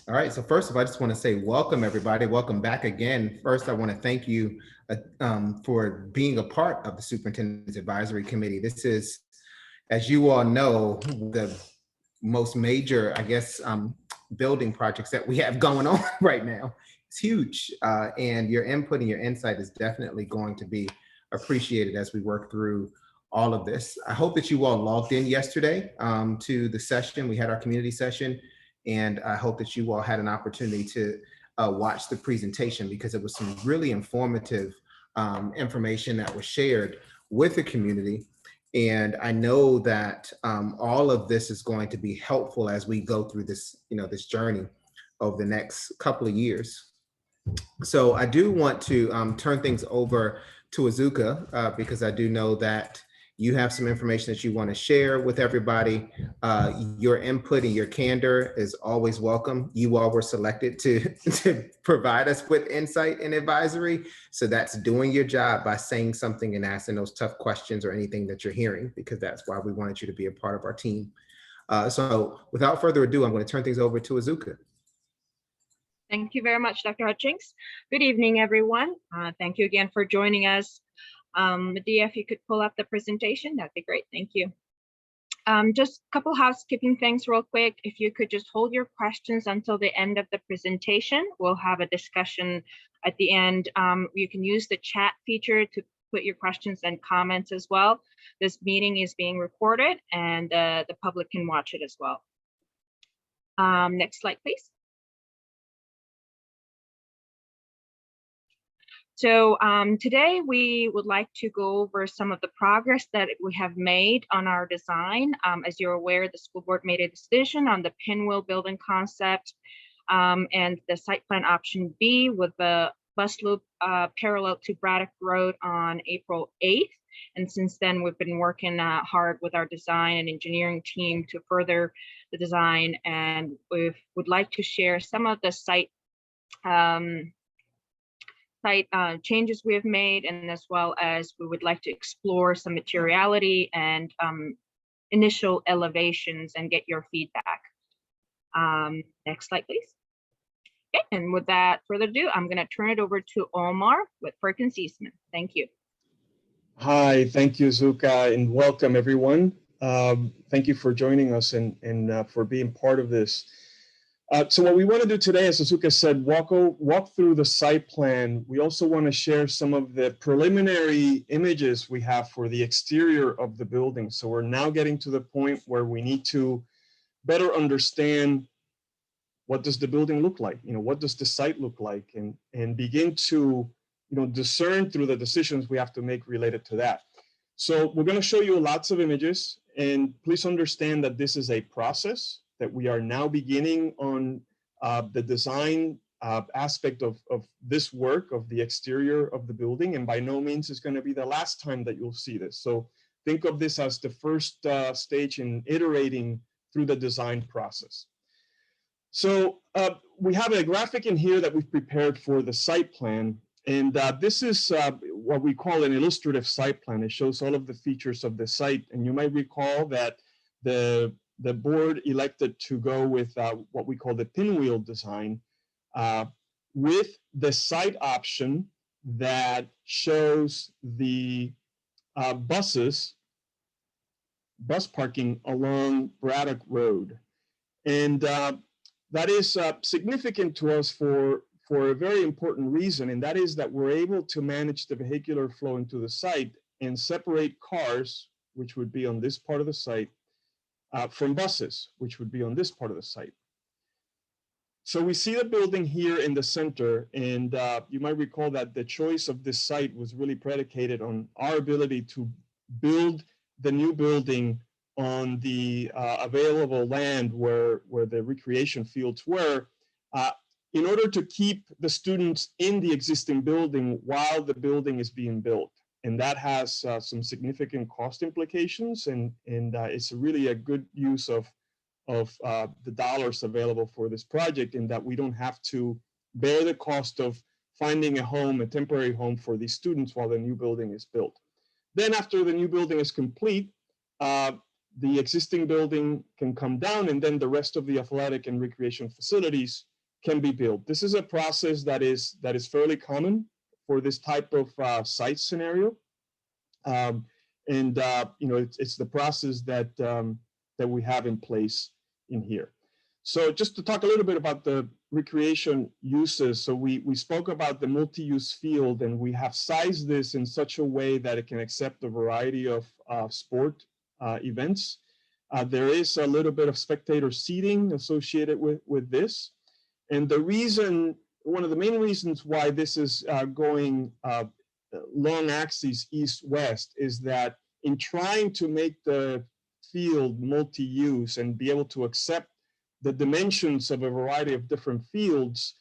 All right, so first of all, I just want to say welcome, everybody. Welcome back again. First, I want to thank you for being a part of the Superintendent's Advisory Committee. This is, as you all know, the most major, I guess, building projects that we have going on right now. It's huge, and your input and your insight is definitely going to be appreciated as we work through all of this. I hope that you all logged in yesterday to the session. We had our community session, and I hope that you all had an opportunity to watch the presentation because it was some really informative information that was shared with the community. And I know that all of this is going to be helpful as we go through this, this journey over the next couple of years. So I do want to turn things over to Azuka because I do know that you have some information that you want to share with everybody. Your input and your candor is always welcome. You all were selected to provide us with insight and advisory. So that's doing your job by saying something and asking those tough questions or anything that you're hearing, because that's why we wanted you to be a part of our team. So without further ado, I'm going to turn things over to Azuka. Thank you very much, Dr. Hutchings. Good evening, everyone. Thank you again for joining us. Medea, if you could pull up the presentation, that'd be great. Thank you. Just a couple housekeeping things real quick. If you could just hold your questions until the end of the presentation, we'll have a discussion at the end. You can use the chat feature to put your questions and comments as well. This meeting is being recorded and the public can watch it as well. Next slide, please. So today we would like to go over some of the progress that we have made on our design. As you're aware, the school board made a decision on the pinwheel building concept and the site plan option B with the bus loop parallel to Braddock Road on April 8th. And since then, we've been working hard with our design and engineering team to further the design. And we would like to share some of the site changes we have made, and as well as we would like to explore some materiality and initial elevations and get your feedback. Next slide, please. Okay, and without further ado, I'm going to turn it over to Omar with Perkins Eastman. Thank you. Hi, thank you, Zuka, and welcome everyone. Thank you for joining us and for being part of this. So what we want to do today, as Azuka said, walk through the site plan. We also want to share some of the preliminary images we have for the exterior of the building. So we're now getting to the point where we need to better understand what does the building look like, what does the site look like, and begin to discern through the decisions we have to make related to that. So we're going to show you lots of images, and please understand that this is a process, that we are now beginning on the design aspect of this work of the exterior of the building, and by no means is going to be the last time that you'll see this. So think of this as the first stage in iterating through the design process. So we have a graphic in here that we've prepared for the site plan, and this is what we call an illustrative site plan. It shows all of the features of the site, and you might recall that the board elected to go with what we call the pinwheel design with the site option that shows the bus parking along Braddock Road. And that is significant to us for a very important reason, and that is that we're able to manage the vehicular flow into the site and separate cars, which would be on this part of the site, from buses, which would be on this part of the site. So we see the building here in the center, and you might recall that the choice of this site was really predicated on our ability to build the new building on the available land where the recreation fields were, in order to keep the students in the existing building while the building is being built. And that has some significant cost implications, and it's really a good use of the dollars available for this project, in that we don't have to bear the cost of finding a home, a temporary home for these students while the new building is built. Then after the new building is complete, the existing building can come down, and then the rest of the athletic and recreation facilities can be built. This is a process that is fairly common for this type of site scenario. It's the process that that we have in place in here. So just to talk a little bit about the recreation uses. So we spoke about the multi-use field, and we have sized this in such a way that it can accept a variety of sport events. There is a little bit of spectator seating associated with this. And the reason, one of the main reasons why this is going long axis east-west is that in trying to make the field multi-use and be able to accept the dimensions of a variety of different fields,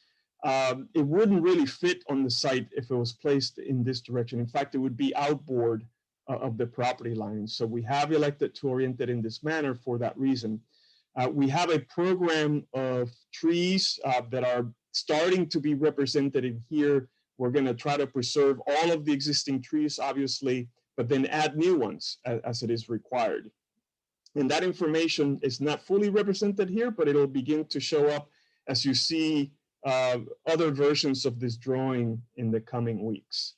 it wouldn't really fit on the site if it was placed in this direction. In fact, it would be outboard of the property line. So we have elected to orient it in this manner for that reason. We have a program of trees that are starting to be represented in here. We're going to try to preserve all of the existing trees, obviously, but then add new ones as it is required. And that information is not fully represented here, but it'll begin to show up as you see other versions of this drawing in the coming weeks.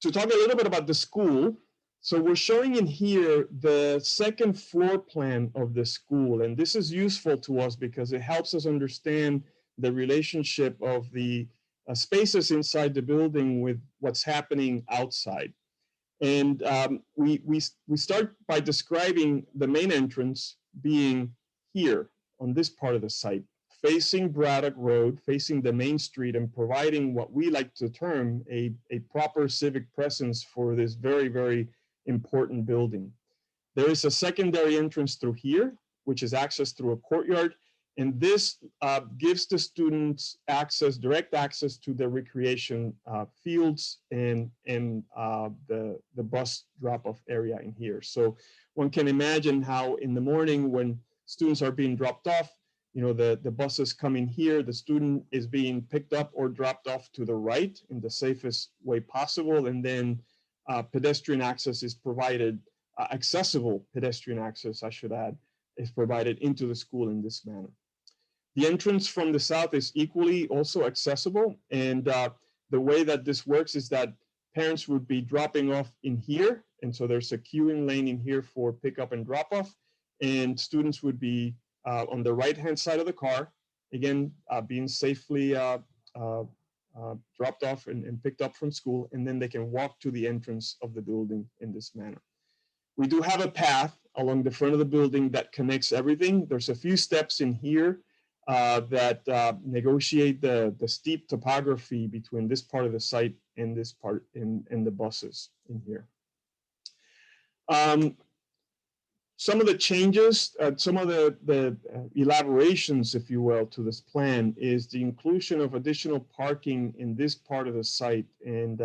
To talk a little bit about the school, so we're showing in here the second floor plan of the school, and this is useful to us because it helps us understand the relationship of the spaces inside the building with what's happening outside. And we start by describing the main entrance being here on this part of the site, facing Braddock Road, facing the main street, and providing what we like to term a proper civic presence for this very, very important building. There is a secondary entrance through here, which is accessed through a courtyard. And this gives the students access, direct access to the recreation fields and the bus drop-off area in here. So one can imagine how in the morning when students are being dropped off, the buses come in here, the student is being picked up or dropped off to the right in the safest way possible. And then pedestrian access is provided, accessible pedestrian access, I should add, is provided into the school in this manner. The entrance from the south is equally also accessible. And the way that this works is that parents would be dropping off in here. And so there's a queuing lane in here for pickup and drop off. And students would be on the right-hand side of the car, again, being safely dropped off and picked up from school. And then they can walk to the entrance of the building in this manner. We do have a path along the front of the building that connects everything. There's a few steps in here that negotiate the steep topography between this part of the site and this part in the buses in here. Some of the changes, some of the elaborations, if you will, to this plan is the inclusion of additional parking in this part of the site. And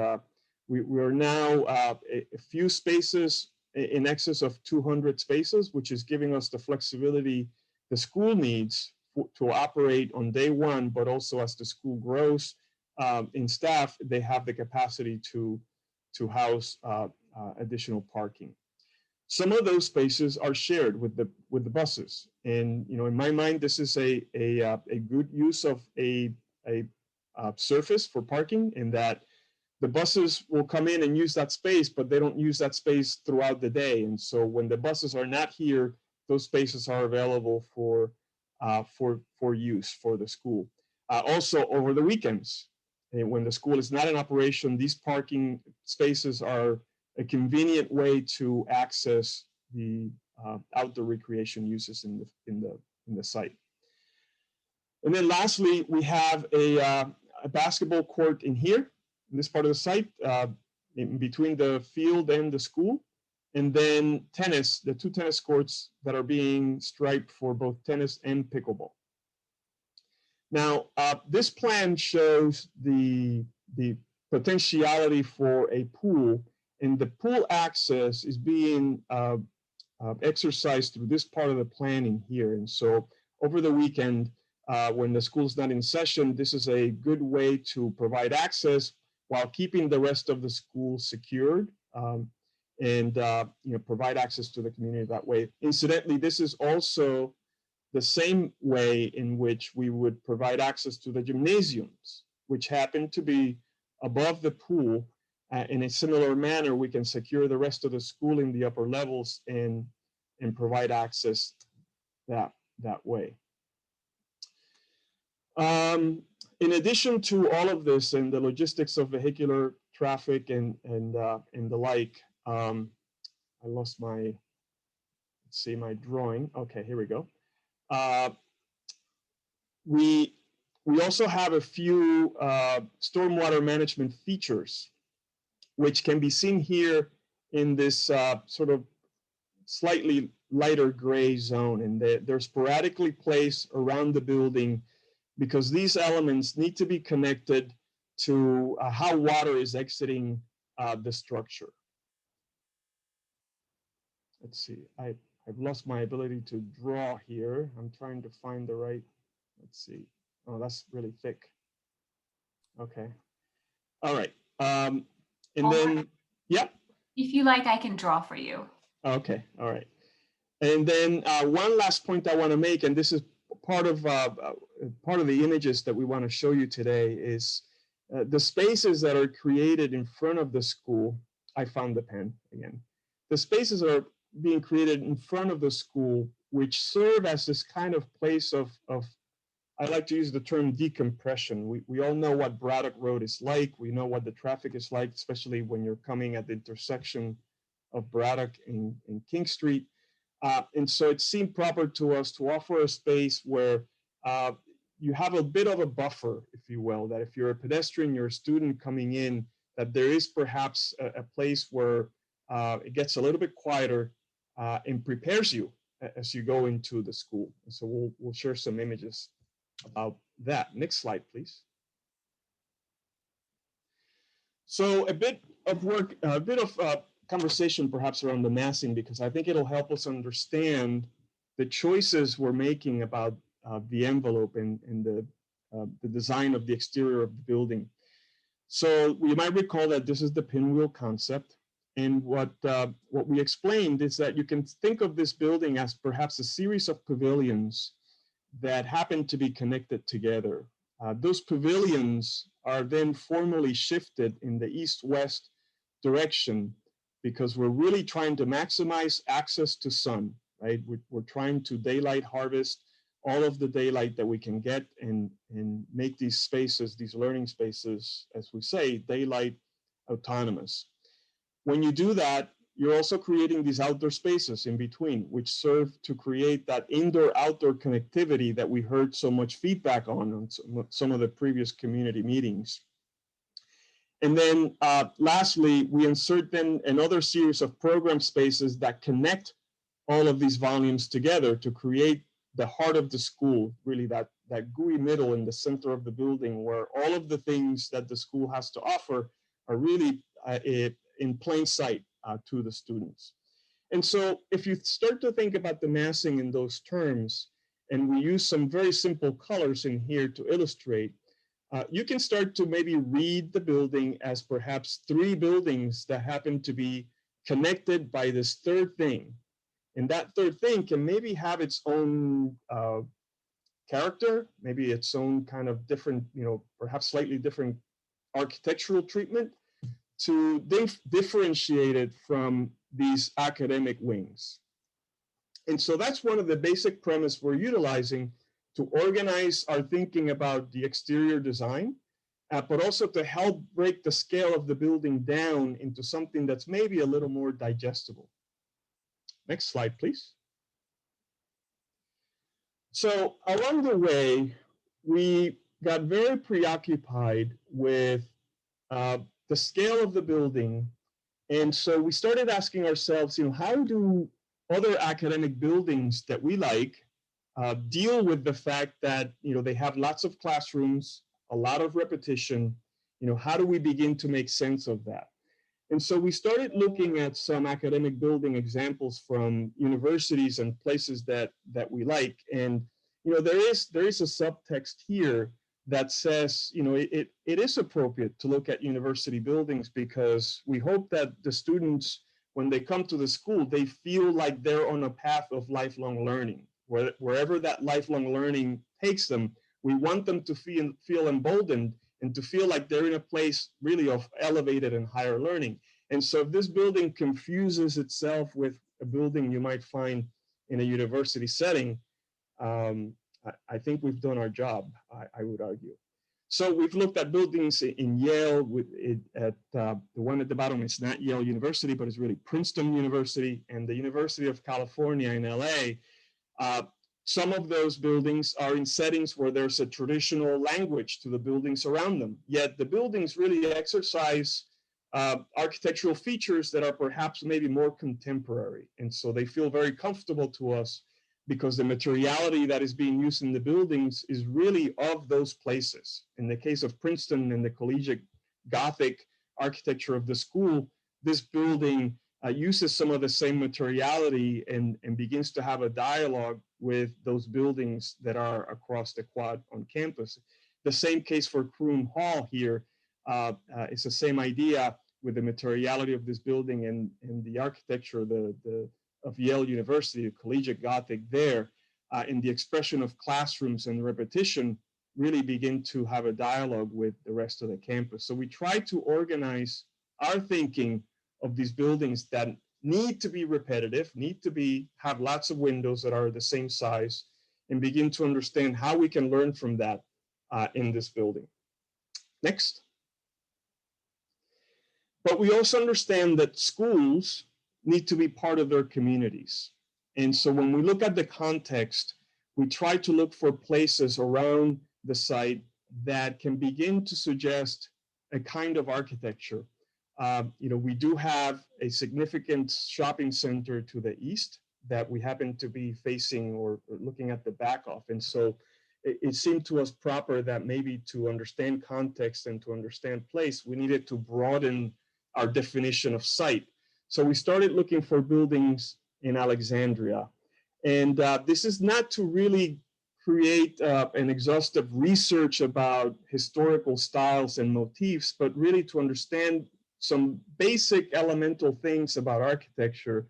we are now a few spaces in excess of 200 spaces, which is giving us the flexibility the school needs to operate on day one, but also as the school grows in staff, they have the capacity to house additional parking. Some of those spaces are shared with the buses, and in my mind, this is a good use of a surface for parking, in that the buses will come in and use that space, but they don't use that space throughout the day. And so when the buses are not here, those spaces are available for use for the school. Also over the weekends, when the school is not in operation, these parking spaces are a convenient way to access the outdoor recreation uses in the site. And then lastly, we have a basketball court in here, in this part of the site, in between the field and the school. And then tennis, the two tennis courts that are being striped for both tennis and pickleball. Now, this plan shows the potentiality for a pool, and the pool access is being exercised through this part of the plan in here. And so over the weekend, when the school's not in session, this is a good way to provide access while keeping the rest of the school secured. and provide access to the community that way. Incidentally, this is also the same way in which we would provide access to the gymnasiums, which happen to be above the pool. In a similar manner, we can secure the rest of the school in the upper levels and provide access that way. In addition to all of this and the logistics of vehicular traffic and the like, I lost my, let's see, my drawing. Okay, here we go. We also have a few stormwater management features, which can be seen here in this sort of slightly lighter gray zone, and they're sporadically placed around the building because these elements need to be connected to how water is exiting the structure. Let's see, I've lost my ability to draw here. I'm trying to find the right, let's see. Oh, that's really thick. Okay. All right. And then, yeah. If you like, I can draw for you. Okay. All right. And then one last point I want to make, and this is part of the images that we want to show you today, is the spaces that are created in front of the school. I found the pen again. The spaces are being created in front of the school, which serve as this kind of place of I like to use the term decompression. We all know what Braddock Road is like. We know what the traffic is like, especially when you're coming at the intersection of Braddock and King Street. And so it seemed proper to us to offer a space where you have a bit of a buffer, if you will, that if you're a pedestrian, you're a student coming in, that there is perhaps a place where it gets a little bit quieter and prepares you as you go into the school. And so we'll share some images about that. Next slide, please. So a bit of work, a bit of conversation perhaps around the massing, because I think it'll help us understand the choices we're making about the envelope and the design of the exterior of the building. So you might recall that this is the pinwheel concept. And what we explained is that you can think of this building as perhaps a series of pavilions that happen to be connected together. Those pavilions are then formally shifted in the east-west direction because we're really trying to maximize access to sun, right? We're trying to daylight harvest all of the daylight that we can get and make these spaces, these learning spaces, as we say, daylight autonomous. When you do that, you're also creating these outdoor spaces in between, which serve to create that indoor-outdoor connectivity that we heard so much feedback on some of the previous community meetings. And then lastly, we insert then another series of program spaces that connect all of these volumes together to create the heart of the school, really that gooey middle in the center of the building where all of the things that the school has to offer are really in plain sight to the students. And so if you start to think about the massing in those terms, and we use some very simple colors in here to illustrate, you can start to maybe read the building as perhaps three buildings that happen to be connected by this third thing. And that third thing can maybe have its own character, maybe its own kind of different, perhaps slightly different architectural treatment to differentiate it from these academic wings. And so that's one of the basic premise we're utilizing to organize our thinking about the exterior design, but also to help break the scale of the building down into something that's maybe a little more digestible. Next slide, please. So along the way, we got very preoccupied with the scale of the building. And so we started asking ourselves, how do other academic buildings that we like deal with the fact that, they have lots of classrooms, a lot of repetition, how do we begin to make sense of that? And so we started looking at some academic building examples from universities and places that we like. And, there is a subtext here that says, it is appropriate to look at university buildings because we hope that the students when they come to the school, they feel like they're on a path of lifelong learning. Wherever that lifelong learning takes them, we want them to feel emboldened and to feel like they're in a place really of elevated and higher learning. And so if this building confuses itself with a building you might find in a university setting, I think we've done our job, I would argue. So we've looked at buildings in Yale. The one at the bottom is not Yale University, but it's really Princeton University and the University of California in LA. Some of those buildings are in settings where there's a traditional language to the buildings around them, yet the buildings really exercise architectural features that are perhaps maybe more contemporary. And so they feel very comfortable to us because the materiality that is being used in the buildings is really of those places. In the case of Princeton and the collegiate Gothic architecture of the school, this building uses some of the same materiality and begins to have a dialogue with those buildings that are across the quad on campus. The same case for Croom Hall here. It's the same idea with the materiality of this building and the architecture of Yale University, the collegiate Gothic there, in the expression of classrooms and repetition, really begin to have a dialogue with the rest of the campus. So we try to organize our thinking of these buildings that need to be repetitive, need to have lots of windows that are the same size, and begin to understand how we can learn from that in this building. Next. But we also understand that schools need to be part of their communities. And so when we look at the context, we try to look for places around the site that can begin to suggest a kind of architecture. We do have a significant shopping center to the east that we happen to be facing or looking at the back of. And so it seemed to us proper that maybe to understand context and to understand place, we needed to broaden our definition of site. So we started looking for buildings in Alexandria. And this is not to really create an exhaustive research about historical styles and motifs, but really to understand some basic elemental things about architecture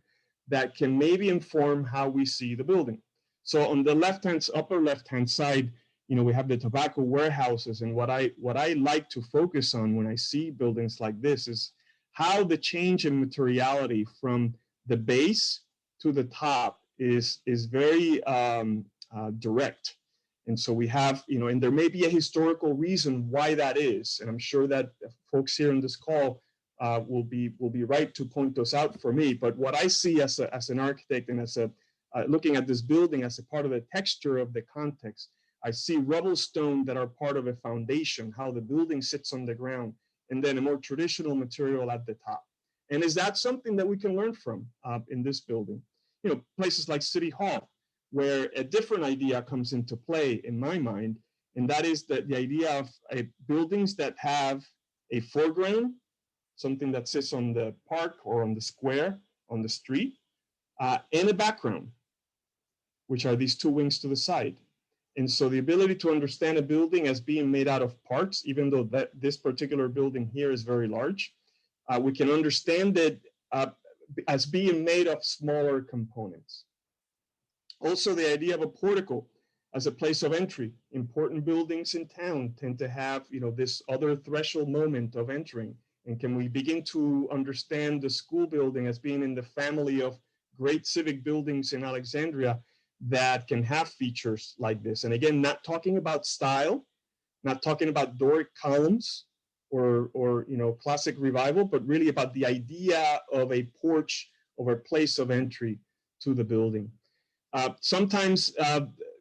that can maybe inform how we see the building. So on the upper left-hand side, we have the tobacco warehouses. And what I like to focus on when I see buildings like this is how the change in materiality from the base to the top is very direct. And so we have, and there may be a historical reason why that is. And I'm sure that folks here in this call will be right to point those out for me. But what I see as an architect and as looking at this building as a part of the texture of the context, I see rubble stone that are part of a foundation, how the building sits on the ground, and then a more traditional material at the top. And is that something that we can learn from in this building? Places like City Hall, where a different idea comes into play in my mind, and that is the idea of buildings that have a foreground, something that sits on the park or on the square, on the street, and a background, which are these two wings to the side. And so the ability to understand a building as being made out of parts, even though this particular building here is very large, we can understand it as being made of smaller components. Also, the idea of a portico as a place of entry. Important buildings in town tend to have, this other threshold moment of entering. And can we begin to understand the school building as being in the family of great civic buildings in Alexandria that can have features like this? And again, not talking about style, not talking about Doric columns or classic revival, but really about the idea of a porch or a place of entry to the building. Sometimes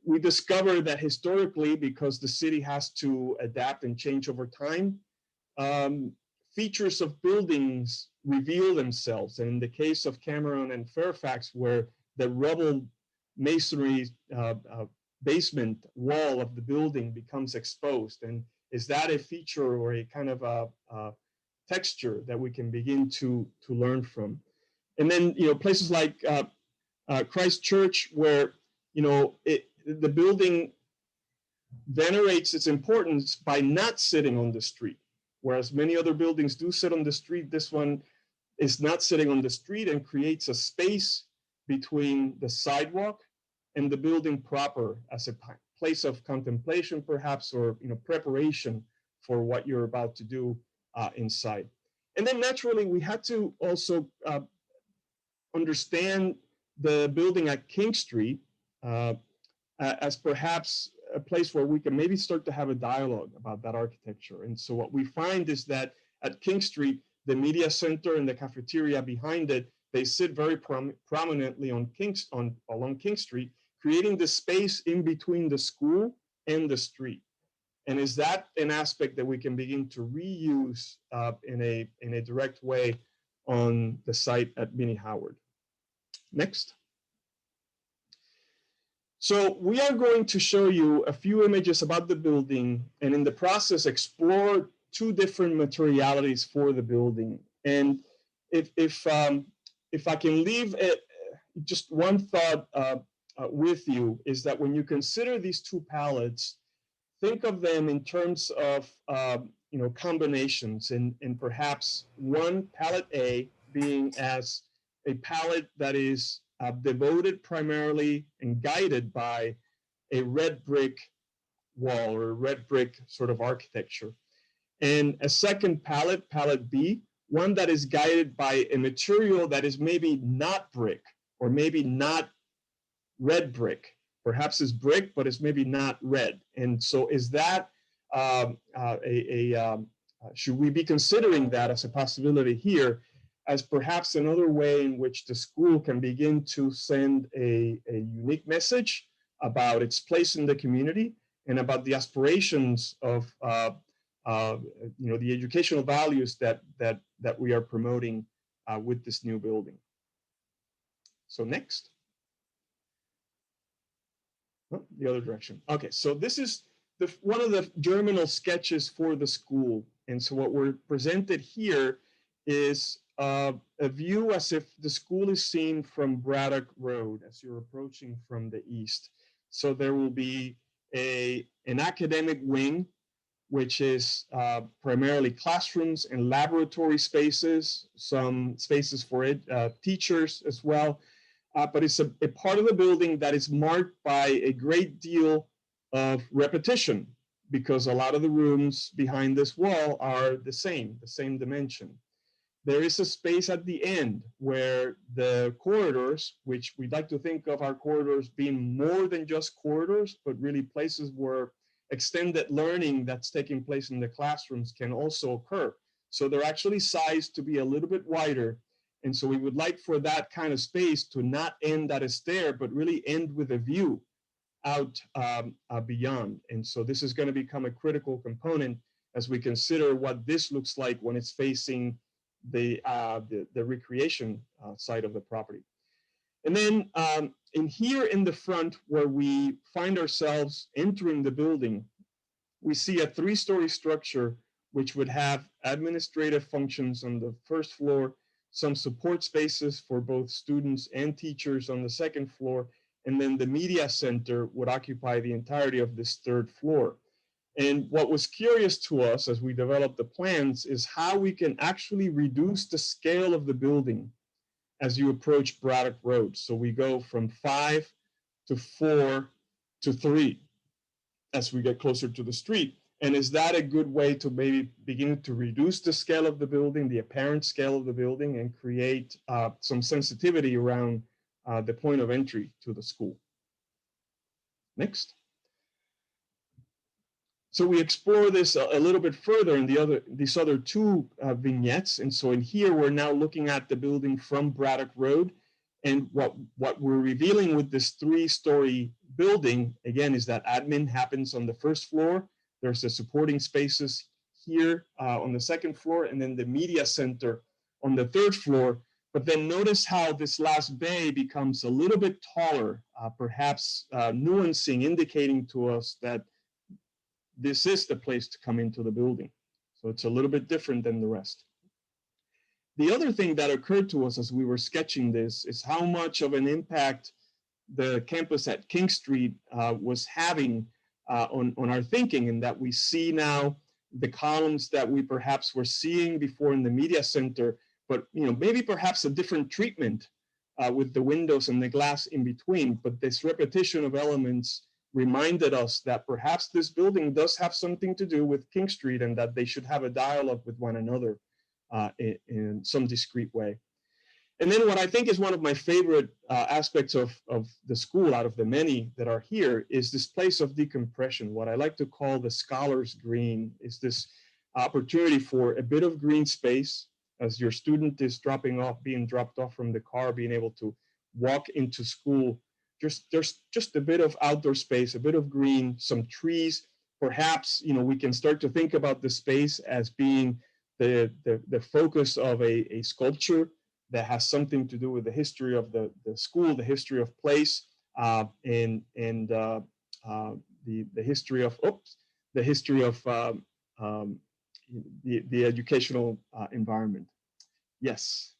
we discover that historically, because the city has to adapt and change over time, features of buildings reveal themselves. And in the case of Cameron and Fairfax, where the rubble masonry basement wall of the building becomes exposed, and is that a feature or a kind of a texture that we can begin to learn from? And then places like Christ Church, where the building venerates its importance by not sitting on the street, whereas many other buildings do sit on the street. This one is not sitting on the street and creates a space between the sidewalk and the building proper as a place of contemplation, perhaps, or preparation for what you're about to do inside. And then naturally, we had to also understand the building at King Street as perhaps a place where we can maybe start to have a dialogue about that architecture. And so what we find is that at King Street, the media center and the cafeteria behind it, they sit very prominently on along King Street, creating the space in between the school and the street. And is that an aspect that we can begin to reuse in a direct way on the site at Mini Howard? Next. So we are going to show you a few images about the building, and in the process explore two different materialities for the building. And if I can leave just one thought with you, is that when you consider these two palettes, think of them in terms of combinations, and perhaps one palette A being as a palette that is devoted primarily and guided by a red brick wall or a red brick sort of architecture. And a second palette, palette B, one that is guided by a material that is maybe not brick or maybe not red brick. Perhaps it's brick, but it's maybe not red. And so is that should we be considering that as a possibility here as perhaps another way in which the school can begin to send a unique message about its place in the community and about the aspirations of the educational values that we are promoting with this new building. So next. Oh, the other direction. Okay, so this is one of the germinal sketches for the school. And so what we're presented here is a view as if the school is seen from Braddock Road as you're approaching from the east. So there will be an academic wing, which is primarily classrooms and laboratory spaces, some spaces for teachers as well. But it's a part of the building that is marked by a great deal of repetition, because a lot of the rooms behind this wall are the same dimension. There is a space at the end where the corridors, which we'd like to think of our corridors being more than just corridors, but really places where extended learning that's taking place in the classrooms can also occur. So they're actually sized to be a little bit wider. And so we would like for that kind of space to not end at a stair, but really end with a view out beyond. And so this is going to become a critical component as we consider what this looks like when it's facing the recreation side of the property. And then in here in the front, where we find ourselves entering the building, we see a 3-story structure which would have administrative functions on the first floor, some support spaces for both students and teachers on the second floor, and then the media center would occupy the entirety of this 3rd floor. And what was curious to us as we developed the plans is how we can actually reduce the scale of the building as you approach Braddock Road. So we go from 5 to 4 to 3 as we get closer to the street. And is that a good way to maybe begin to reduce the scale of the building, the apparent scale of the building, and create some sensitivity around the point of entry to the school? Next. So we explore this a little bit further in these other 2 vignettes. And so in here, we're now looking at the building from Braddock Road. And what we're revealing with this 3-story building, again, is that admin happens on the 1st floor. There's the supporting spaces here on the 2nd floor, and then the media center on the 3rd floor. But then notice how this last bay becomes a little bit taller, perhaps nuancing, indicating to us that this is the place to come into the building. So it's a little bit different than the rest. The other thing that occurred to us as we were sketching this is how much of an impact the campus at King Street was having on our thinking, and that we see now the columns that we perhaps were seeing before in the media center, but maybe perhaps a different treatment with the windows and the glass in between. But this repetition of elements reminded us that perhaps this building does have something to do with King Street and that they should have a dialogue with one another in some discrete way. And then what I think is one of my favorite aspects of the school, out of the many that are here, is this place of decompression. What I like to call the scholar's green is this opportunity for a bit of green space as your student is being dropped off from the car, being able to walk into school. There's just a bit of outdoor space, a bit of green, some trees. Perhaps we can start to think about the space as being the focus of a sculpture that has something to do with the history of the school, the history of place, and the history of the educational environment. Yes,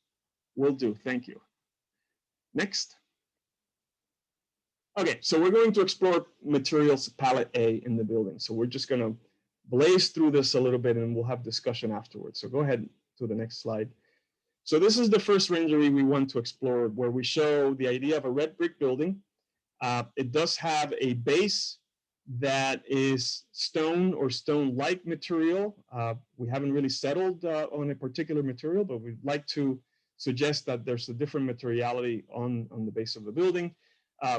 will do. Thank you. Next. Okay, so we're going to explore materials palette A in the building. So we're just going to blaze through this a little bit and we'll have discussion afterwards. So go ahead to the next slide. So this is the first rendering we want to explore, where we show the idea of a red brick building. It does have a base that is stone or stone-like material. We haven't really settled on a particular material, but we'd like to suggest that there's a different materiality on the base of the building.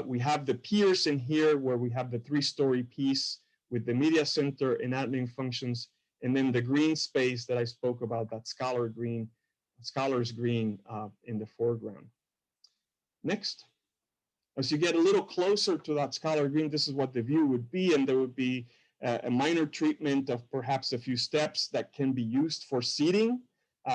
We have the piers in here where we have the 3-story piece with the media center and admin functions, and then the green space that I spoke about, that scholar's green in the foreground. Next. As you get a little closer to that scholar green, this is what the view would be, and there would be a minor treatment of perhaps a few steps that can be used for seating,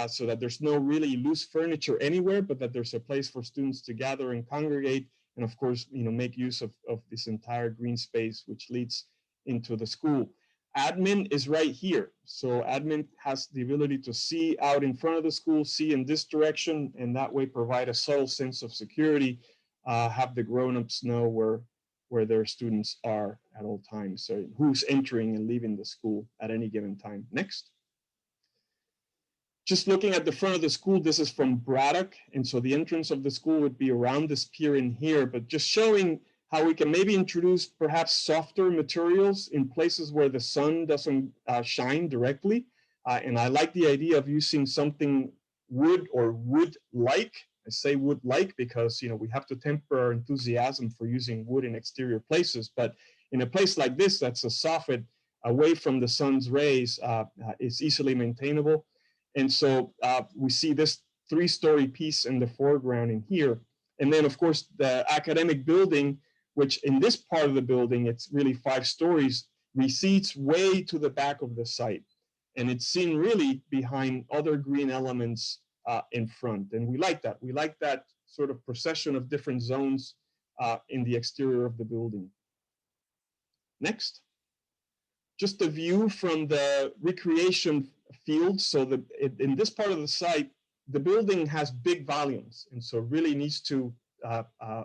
so that there's no really loose furniture anywhere, but that there's a place for students to gather and congregate, and of course, make use of this entire green space, which leads into the school. Admin is right here. So admin has the ability to see out in front of the school, see in this direction, and that way provide a subtle sense of security, have the grown-ups know where their students are at all times, so who's entering and leaving the school at any given time. Next. Just looking at the front of the school, this is from Braddock, and so the entrance of the school would be around this pier in here, but just showing how we can maybe introduce perhaps softer materials in places where the sun doesn't shine directly. And I like the idea of using something wood or wood-like. I say wood-like because we have to temper our enthusiasm for using wood in exterior places. But in a place like this, that's a soffit away from the sun's rays, is easily maintainable. And so we see this 3-story piece in the foreground in here. And then, of course, the academic building, which in this part of the building, it's really 5 stories, recedes way to the back of the site. And it's seen really behind other green elements in front. And we like that. We like that sort of procession of different zones in the exterior of the building. Next. Just a view from the recreation field. So in this part of the site, the building has big volumes. And so really needs to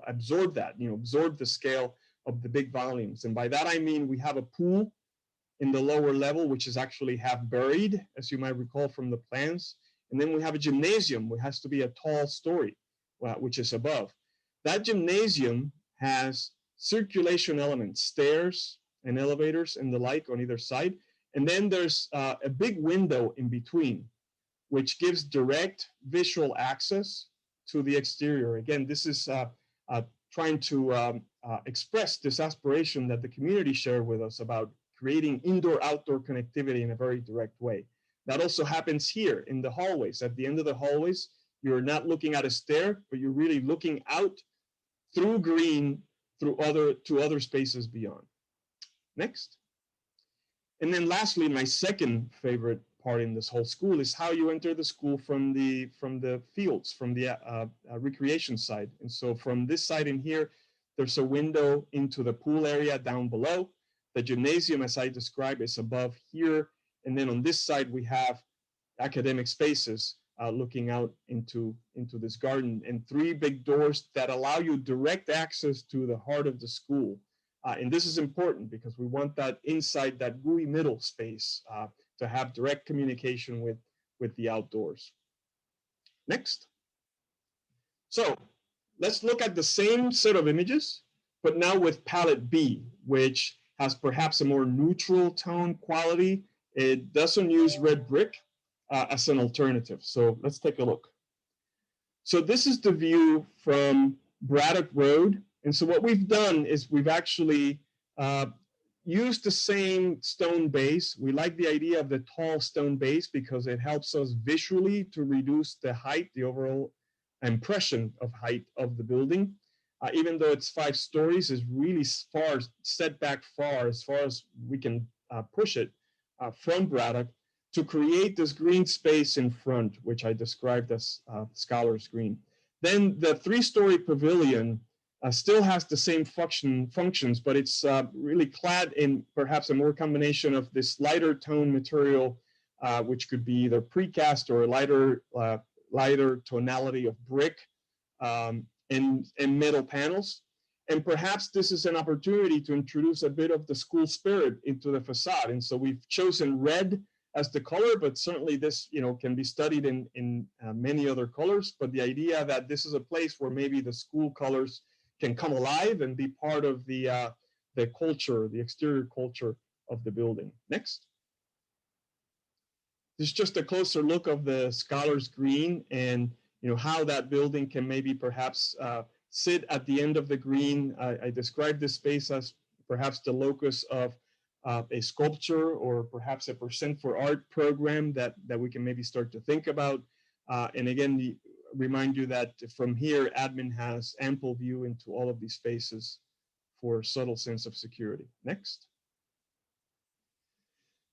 absorb that, absorb the scale of the big volumes. And by that, I mean, we have a pool in the lower level, which is actually half buried, as you might recall from the plans. And then we have a gymnasium, which has to be a tall story, which is above. That gymnasium has circulation elements, stairs and elevators and the like on either side. And then there's a big window in between, which gives direct visual access to the exterior. Again, this is trying to express this aspiration that the community shared with us about creating indoor-outdoor connectivity in a very direct way. That also happens here in the hallways. At the end of the hallways, you're not looking at a stair, but you're really looking out through green, to other spaces beyond. Next. And then lastly, my second favorite part in this whole school is how you enter the school from the fields, from the recreation side. And so from this side in here, there's a window into the pool area down below. The gymnasium, as I described, is above here. And then on this side, we have academic spaces looking out into this garden, and 3 big doors that allow you direct access to the heart of the school. And this is important because we want that inside that gooey middle space to have direct communication with the outdoors. Next. So let's look at the same set of images, but now with palette B, which has perhaps a more neutral tone quality. It doesn't use red brick as an alternative. So let's take a look. So this is the view from Braddock Road. And so what we've done is we've actually used the same stone base. We like the idea of the tall stone base because it helps us visually to reduce the height, the overall impression of height of the building. Even though it's 5 stories, is really far, set back far as we can push it from Braddock to create this green space in front, which I described as Scholar's Green. Then the 3-story pavilion still has the same functions, but it's really clad in perhaps a more combination of this lighter tone material, which could be either precast or a lighter tonality of brick and metal panels. And perhaps this is an opportunity to introduce a bit of the school spirit into the facade. And so we've chosen red as the color, but certainly this can be studied in many other colors. But the idea that this is a place where maybe the school colors can come alive and be part of the culture, the exterior culture of the building. Next. This is just a closer look of the Scholar's Green and how that building can maybe perhaps sit at the end of the green. I described this space as perhaps the locus of a sculpture or perhaps a Percent for Art program that we can maybe start to think about. And again, remind you that from here, admin has ample view into all of these spaces for a subtle sense of security. Next.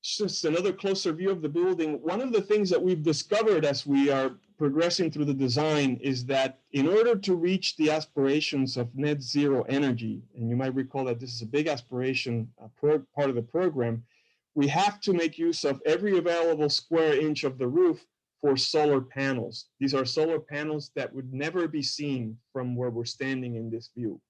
Just another closer view of the building. One of the things that we've discovered as we are progressing through the design is that in order to reach the aspirations of net zero energy, and you might recall that this is a big aspiration part of the program, we have to make use of every available square inch of the roof for solar panels. These are solar panels that would never be seen from where we're standing in this view.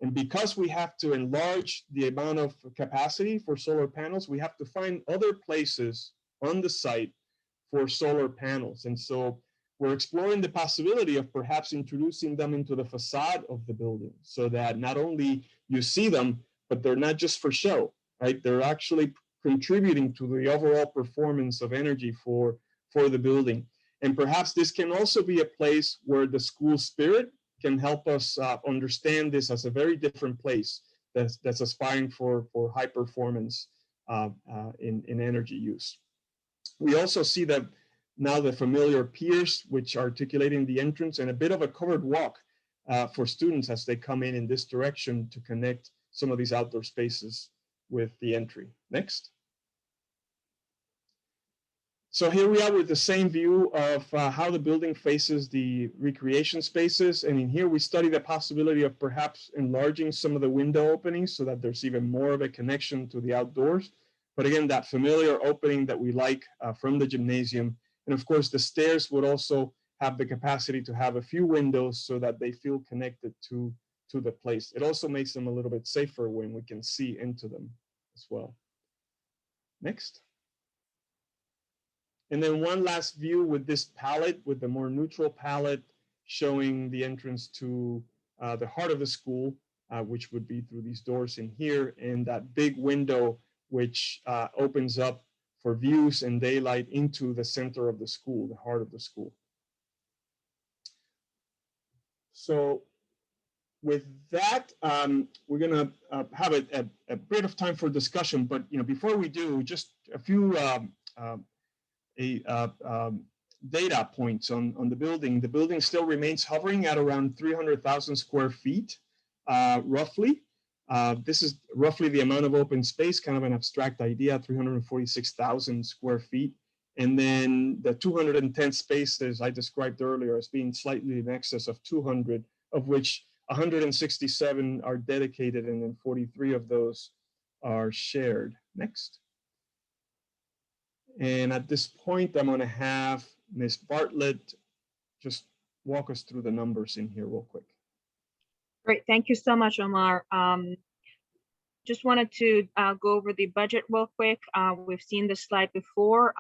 And because we have to enlarge the amount of capacity for solar panels, we have to find other places on the site for solar panels. And so we're exploring the possibility of perhaps introducing them into the facade of the building so that not only you see them, but they're not just for show, right? They're actually contributing to the overall performance of energy for the building. And perhaps this can also be a place where the school spirit can help us understand this as a very different place that's aspiring for high performance in energy use. We also see that now the familiar piers, which are articulating the entrance, and a bit of a covered walk for students as they come in this direction to connect some of these outdoor spaces with the entry. Next. So here we are with the same view of how the building faces the recreation spaces. And in here, we study the possibility of perhaps enlarging some of the window openings so that there's even more of a connection to the outdoors. But again, that familiar opening that we like from the gymnasium. And of course, the stairs would also have the capacity to have a few windows so that they feel connected to the place. It also makes them a little bit safer when we can see into them as well. Next. And then one last view with this palette, with the more neutral palette, showing the entrance to the heart of the school, which would be through these doors in here, and that big window, which opens up for views and daylight into the center of the school, the heart of the school. So with that, we're gonna have a bit of time for discussion, but before we do, just a few data points on the building. The building still remains hovering at around 300,000 square feet, roughly. This is roughly the amount of open space, kind of an abstract idea, 346,000 square feet. And then the 210 spaces I described earlier as being slightly in excess of 200, of which 167 are dedicated, and then 43 of those are shared. Next. And at this point, I'm going to have Ms. Bartlett just walk us through the numbers in here real quick. Great, thank you so much, Omar. just wanted to go over the budget real quick. We've seen this slide before.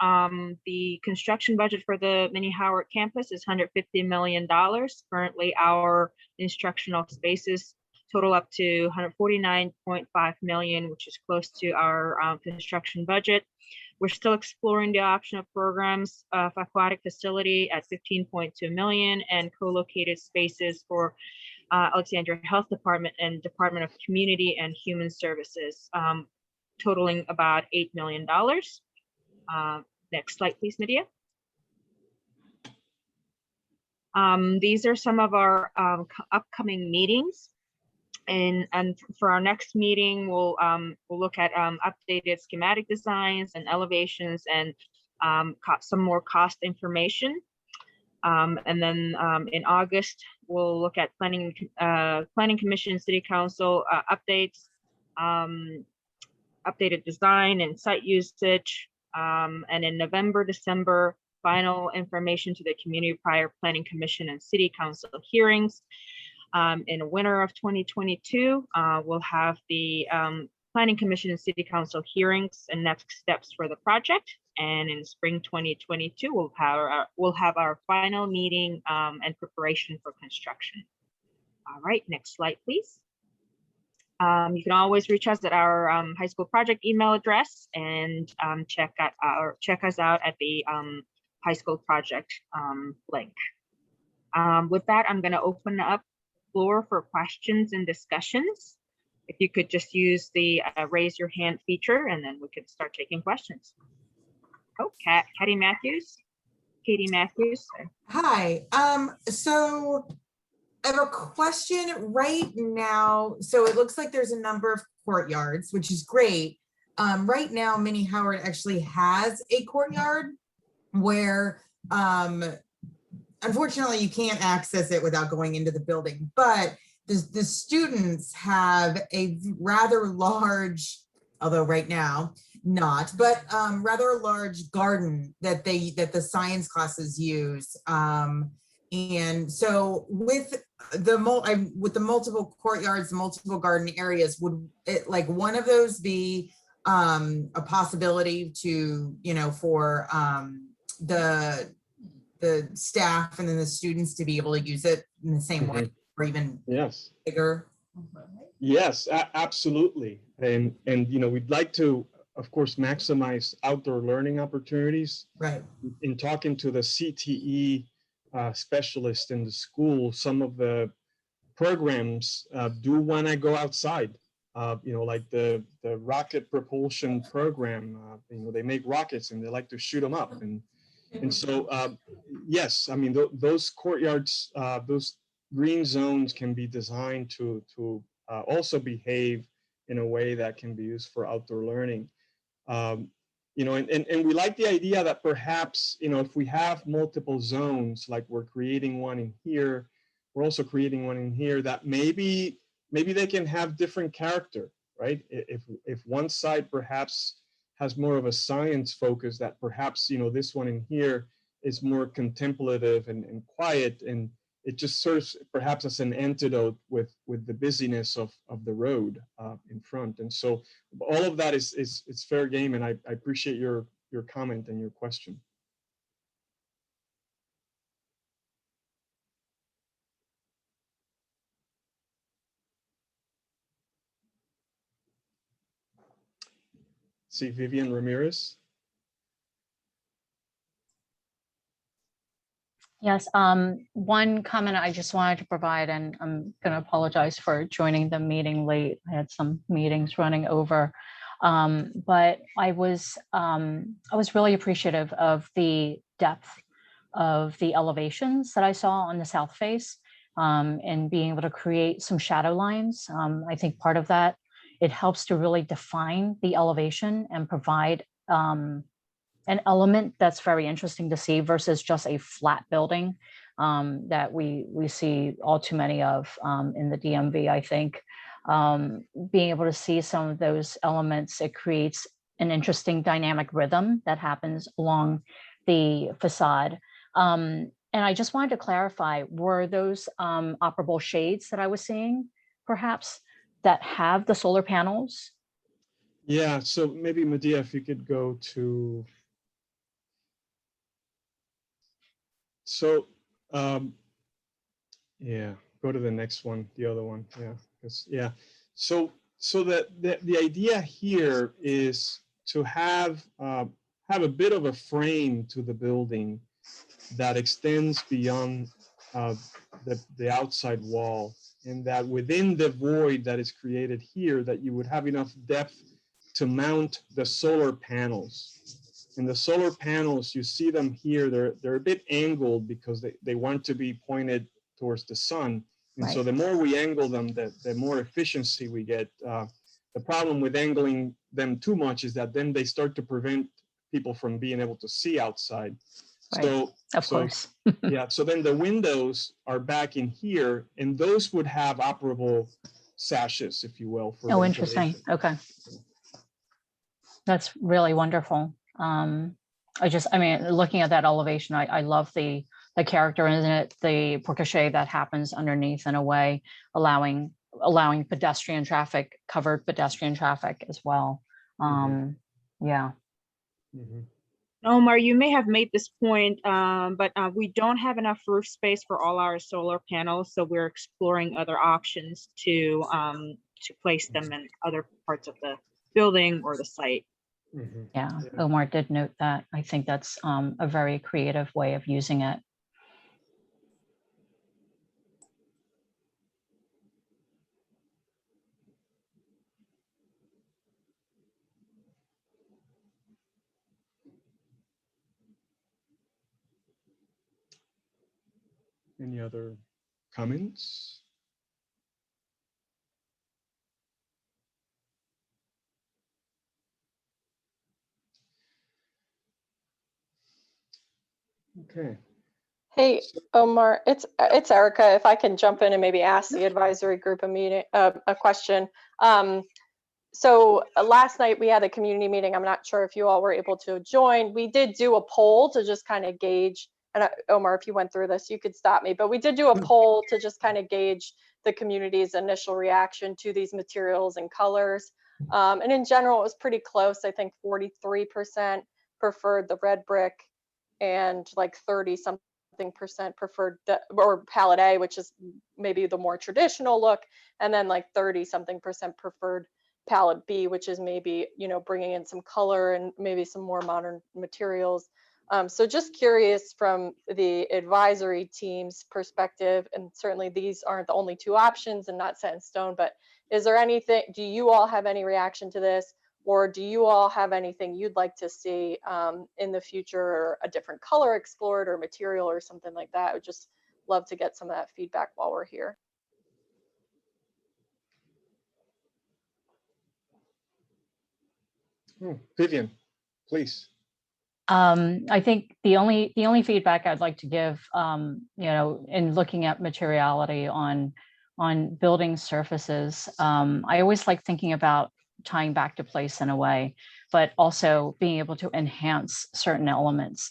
The construction budget for the Mini Howard campus is $150 million. Currently, our instructional spaces total up to $149.5 million, which is close to our construction budget. We're still exploring the option of programs of aquatic facility at $15.2 million and co-located spaces for Alexandria Health Department and Department of Community and Human Services, totaling about $8 million. Next slide, please, Medea. These are some of our upcoming meetings. And for our next meeting, we'll look at updated schematic designs and elevations and some more cost information. And then in August, we'll look at planning commission, city council updates, updated design and site usage. And in November, December, final information to the community prior planning commission and city council hearings. In the winter of 2022, we'll have the planning commission and city council hearings and next steps for the project. And in spring 2022, we'll have our final meeting and preparation for construction. All right, next slide, please. You can always reach us at our high school project email address and check us out at the high school project link. With that, I'm going to open up the floor for questions and discussions. If you could just use the raise your hand feature, and then we could start taking questions. Oh, Katie Matthews. Hi. So I have a question right now. So it looks like there's a number of courtyards, which is great. Right now, Mini Howard actually has a courtyard where, unfortunately, you can't access it without going into the building, but the students have a rather large, although right now not, but rather large garden that the science classes use. And so with the multiple courtyards, multiple garden areas, would it, like, one of those be a possibility to, for the staff and then the students to be able to use it in the same way, or even Yes. bigger? Yes, absolutely. And we'd like to, of course, maximize outdoor learning opportunities. Right. In talking to the CTE specialist in the school, some of the programs do want to go outside. Like the rocket propulsion program. They make rockets and they like to shoot them up, and so yes, I mean those courtyards, those green zones can be designed to also behave in a way that can be used for outdoor learning. And we like the idea that perhaps, if we have multiple zones, like we're creating one in here, we're also creating one in here, that maybe they can have different character, right? If one side perhaps has more of a science focus, that perhaps, this one in here is more contemplative and quiet, and it just serves perhaps as an antidote with the busyness of the road in front. And so all of that is fair game, and I appreciate your comment and your question. See Vivian Ramirez. Yes, one comment I just wanted to provide, and I'm going to apologize for joining the meeting late. I had some meetings running over, but I was really appreciative of the depth of the elevations that I saw on the south face, and being able to create some shadow lines. I think part of that, it helps to really define the elevation and provide an element that's very interesting to see versus just a flat building that we see all too many of in the DMV. I think being able to see some of those elements, it creates an interesting dynamic rhythm that happens along the facade. And I just wanted to clarify, were those operable shades that I was seeing perhaps that have the solar panels Yeah, so maybe Medea, if you could go to, so, yeah, go to the next one, the other one, yeah, yeah. So the idea here is to have a bit of a frame to the building that extends beyond the outside wall, and that within the void that is created here, that you would have enough depth to mount the solar panels. And the solar panels, you see them here, they're a bit angled because they want to be pointed towards the sun. And so Right. the more we angle them, the more efficiency we get. The problem with angling them too much is that then they start to prevent people from being able to see outside. Right. So, Of course. yeah, so then the windows are back in here, and those would have operable sashes, if you will. For Oh, interesting. ventilation. Okay. That's really wonderful. I mean, looking at that elevation, I love the character in it, the ricochet that happens underneath in a way, allowing pedestrian traffic, covered pedestrian traffic as well. Yeah. Mhm. Omar, you may have made this point, but we don't have enough roof space for all our solar panels, so we're exploring other options to place them in other parts of the building or the site. Mhm. Yeah, Yeah. Omar did note that. I think that's a very creative way of using it. Any other comments? Okay. Hey, Omar, it's Erica. If I can jump in and maybe ask the advisory group a question. So last night we had a community meeting. I'm not sure if you all were able to join. We did do a poll to just kind of gauge, and Omar, if you went through this, you could stop me, but we did do a poll to just kind of gauge the community's initial reaction to these materials and colors. And in general, it was pretty close. I think 43% preferred the red brick and like 30-something% preferred or palette A, which is maybe the more traditional look, and then like 30-something% preferred palette B, which is maybe, bringing in some color and maybe some more modern materials. So just curious from the advisory team's perspective, and certainly these aren't the only two options and not set in stone, but is there anything, do you all have any reaction to this? Or do you all have anything you'd like to see in the future, or a different color explored or material or something like that? I would just love to get some of that feedback while we're here. Oh, Vivian, please. I think the only feedback I'd like to give, in looking at materiality on building surfaces, I always like thinking about tying back to place in a way, but also being able to enhance certain elements.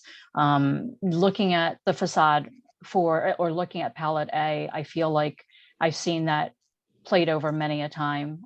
Looking at the facade or looking at palette A, I feel like I've seen that played over many a time,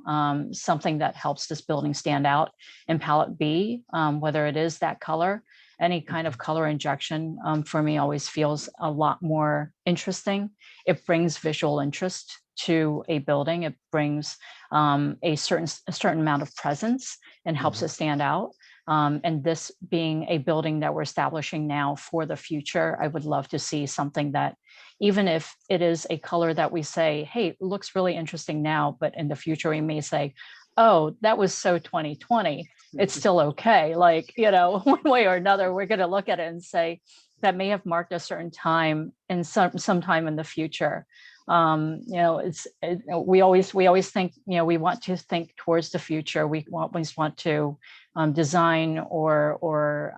something that helps this building stand out. In palette B, whether it is that color, any kind of color injection for me always feels a lot more interesting. It brings visual interest to a building. It brings a certain amount of presence and helps it stand out. And this being a building that we're establishing now for the future, I would love to see something that, even if it is a color that we say, hey, it looks really interesting now, but in the future we may say, oh, that was so 2020, it's still okay. Like, one way or another, we're going to look at it and say that may have marked a certain time in some time in the future. We always think, we want to think towards the future. We always want to design or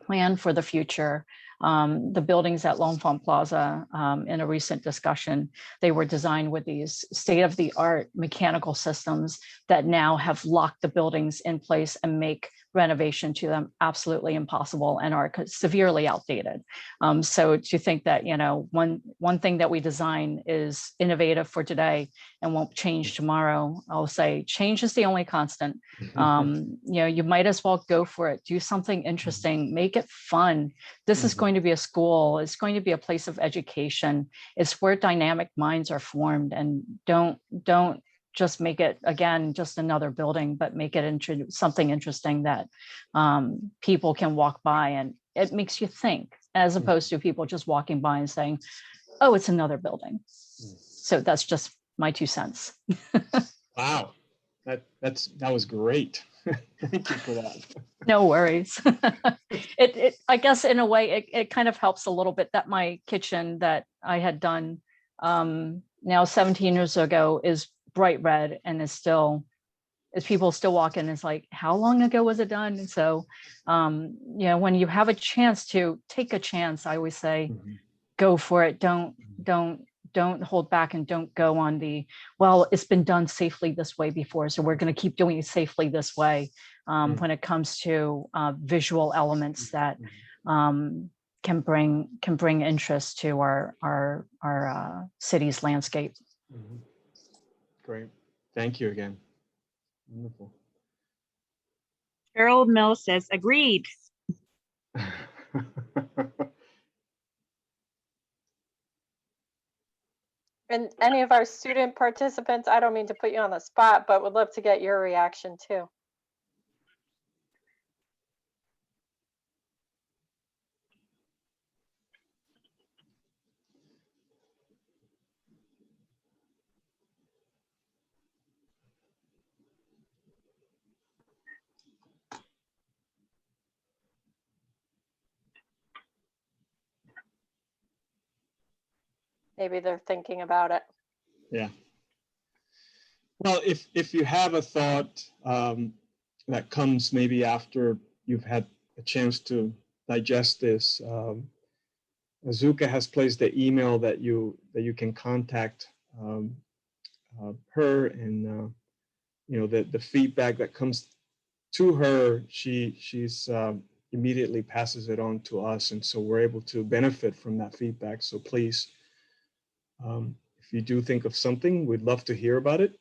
plan for the future. The buildings at L'Enfant Plaza, in a recent discussion, they were designed with these state-of-the-art mechanical systems that now have locked the buildings in place and make renovation to them absolutely impossible and are severely outdated. So to think that, you know, one thing that we design is innovative for today and won't change tomorrow, I'll say change is the only constant. You know, you might as well go for it, do something interesting, make it fun. This is going to be a school, it's going to be a place of education. It's where dynamic minds are formed, and don't just make it, again, just another building, but make it into something interesting that people can walk by and it makes you think, as opposed to people just walking by and saying, oh, it's another building. So that's just my 2 cents. Wow, that was great. Thank you for that. No worries. I guess in a way, it kind of helps a little bit that my kitchen that I had done now 17 years ago is bright red and is people still walk in, it's like, how long ago was it done? And so, you know, when you have a chance to take a chance, I always say, go for it. Don't hold back, and don't go on the, well, it's been done safely this way before, so we're going to keep doing it safely this way. When it comes to visual elements that can bring interest to our city's landscape. Great. Thank you again. Wonderful. Harold Mill says, agreed. And any of our student participants, I don't mean to put you on the spot, but would love to get your reaction too. Maybe they're thinking about it. Yeah. Well, if you have a thought that comes maybe after you've had a chance to digest this, Azuka has placed the email that you can contact her, and you know, the feedback that comes to her, she's immediately passes it on to us, and so we're able to benefit from that feedback. So please, if you do think of something, we'd love to hear about it.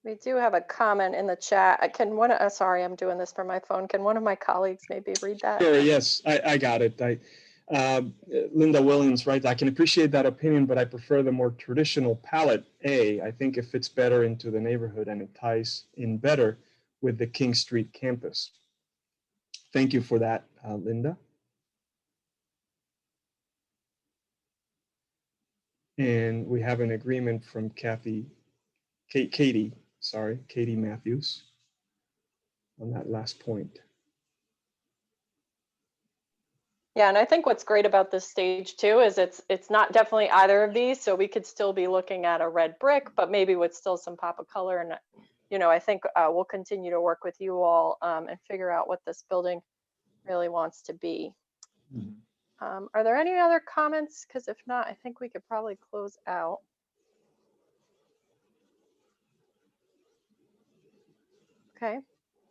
We do have a comment in the chat. Sorry, I'm doing this from my phone. Can one of my colleagues maybe read that? Sure, yes, I got it. Linda Williams, right? I can appreciate that opinion, but I prefer the more traditional palette A. I think it fits better into the neighborhood and it ties in better with the King Street campus. Thank you for that, Linda. And we have an agreement from Katie Matthews on that last point. Yeah, and I think what's great about this stage too is it's not definitely either of these, so we could still be looking at a red brick, but maybe with still some pop of color. And you know, I think we'll continue to work with you all and figure out what this building really wants to be. Are there any other comments? Because if not, I think we could probably close out. Okay.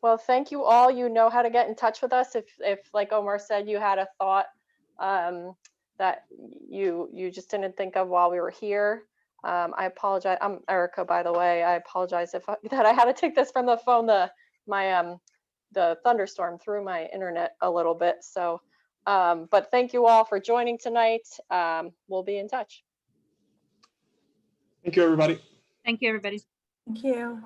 Well, thank you all. You know how to get in touch with us if like Omar said, you had a thought that you just didn't think of while we were here. I apologize. I'm Erica, by the way. I apologize that I had to take this from the phone. The thunderstorm threw my internet a little bit. So, but thank you all for joining tonight. We'll be in touch. Thank you, everybody. Thank you, everybody. Thank you.